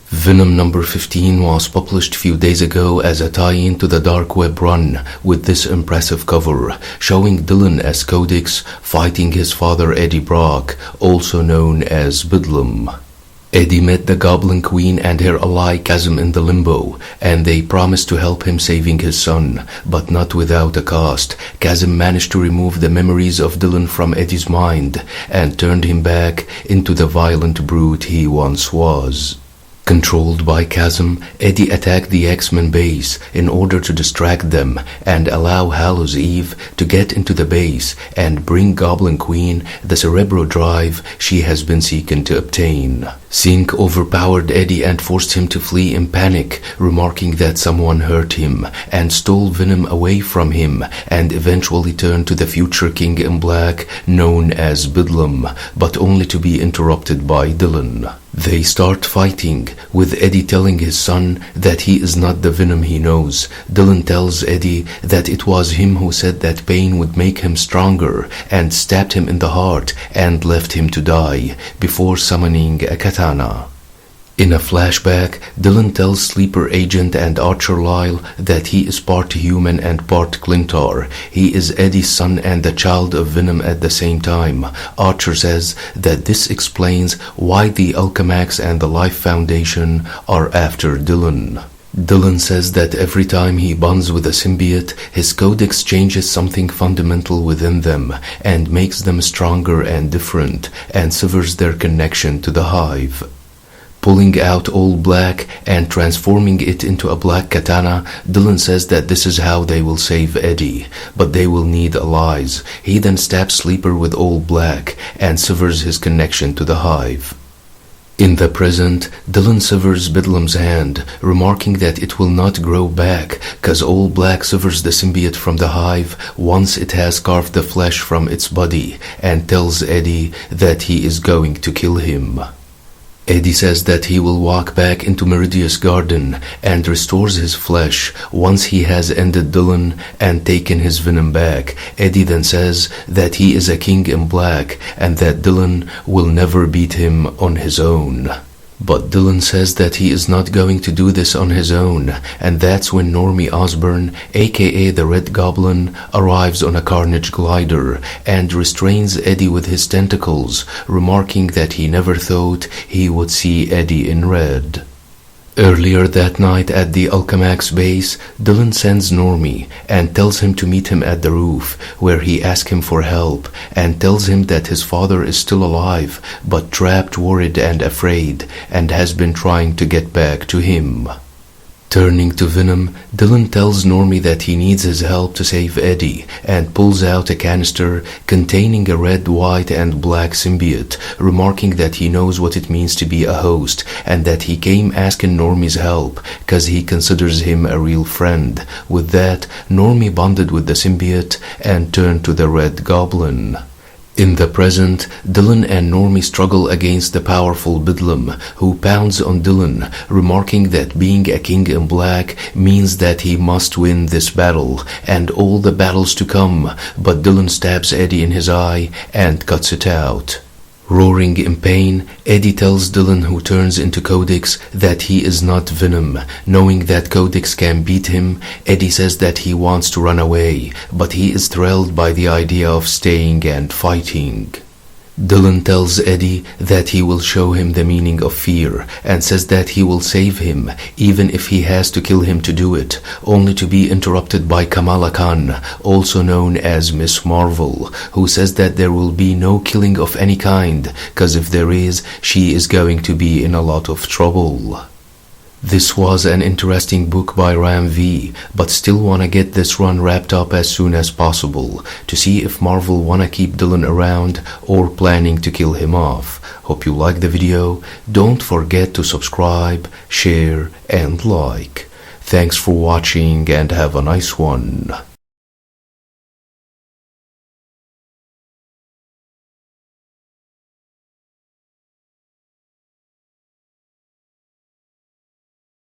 Venom number 15 was published few days ago as a tie-in to the dark web run with this impressive cover showing Dylan as Codex fighting his father Eddie Brock, also known as Bedlam. Eddie met the Goblin Queen and her ally Chasm in the Limbo, and they promised to help him saving his son, but not without a cost. Chasm managed to remove the memories of Dylan from Eddie's mind and turned him back into the violent brute he once was. Controlled by Chasm, Eddie attacked the X-Men base in order to distract them and allow Hallows Eve to get into the base and bring Goblin Queen the Cerebro drive she has been seeking to obtain. Sync overpowered Eddie and forced him to flee in panic, remarking that someone hurt him and stole Venom away from him, and eventually turned to the future King in Black known as Bedlam, but only to be interrupted by Dylan. They start fighting, with Eddie telling his son that he is not the Venom he knows. Dylan tells Eddie that it was him who said that pain would make him stronger, and stabbed him in the heart and left him to die before summoning a katana. In a flashback, Dylan tells Sleeper Agent and Archer Lyle that he is part human and part Clintar. He is Eddie's son and the child of Venom at the same time. Archer says that this explains why the Alchemax and the Life Foundation are after Dylan. Dylan says that every time he bonds with a symbiote, his codex changes something fundamental within them and makes them stronger and different, and severs their connection to the hive. Pulling out all black and transforming it into a black katana, Dylan says that this is how they will save Eddie, but they will need allies. He then stabs Sleeper with all black and severs his connection to the hive. In the present, Dylan severs Bedlam's hand, remarking that it will not grow back, cause all black severs the symbiote from the hive once it has carved the flesh from its body, and tells Eddie that he is going to kill him. Eddie says that he will walk back into Meridius Garden and restores his flesh once he has ended Dylan and taken his Venom back. Eddie then says that he is a king in black and that Dylan will never beat him on his own. But Dylan says that he is not going to do this on his own, and that's when Normie Osborn, aka the Red Goblin, arrives on a Carnage glider and restrains Eddie with his tentacles, remarking that he never thought he would see Eddie in red. Earlier that night at the Alchemax base, Dylan sends Normie and tells him to meet him at the roof, where he asks him for help and tells him that his father is still alive, but trapped, worried and afraid, and has been trying to get back to him. Turning to Venom, Dylan tells Normie that he needs his help to save Eddie and pulls out a canister containing a red, white and black symbiote, remarking that he knows what it means to be a host and that he came asking Normie's help cause he considers him a real friend. With that, Normie bonded with the symbiote and turned to the Red Goblin. In the present, Dylan and Normie struggle against the powerful Bedlam, who pounds on Dylan, remarking that being a king in black means that he must win this battle and all the battles to come, but Dylan stabs Eddie in his eye and cuts it out. Roaring in pain, Eddie tells Dylan, who turns into Codex, that he is not Venom. Knowing that Codex can beat him, Eddie says that he wants to run away, but he is thrilled by the idea of staying and fighting. Dylan tells Eddie that he will show him the meaning of fear and says that he will save him even if he has to kill him to do it, only to be interrupted by Kamala Khan, also known as Miss Marvel, who says that there will be no killing of any kind, cause if there is, she is going to be in a lot of trouble. This was an interesting book by Ram V, but still wanna get this run wrapped up as soon as possible to see if Marvel wanna keep Dylan around or planning to kill him off. Hope you liked the video. Don't forget to subscribe, share and like. Thanks for watching and have a nice one.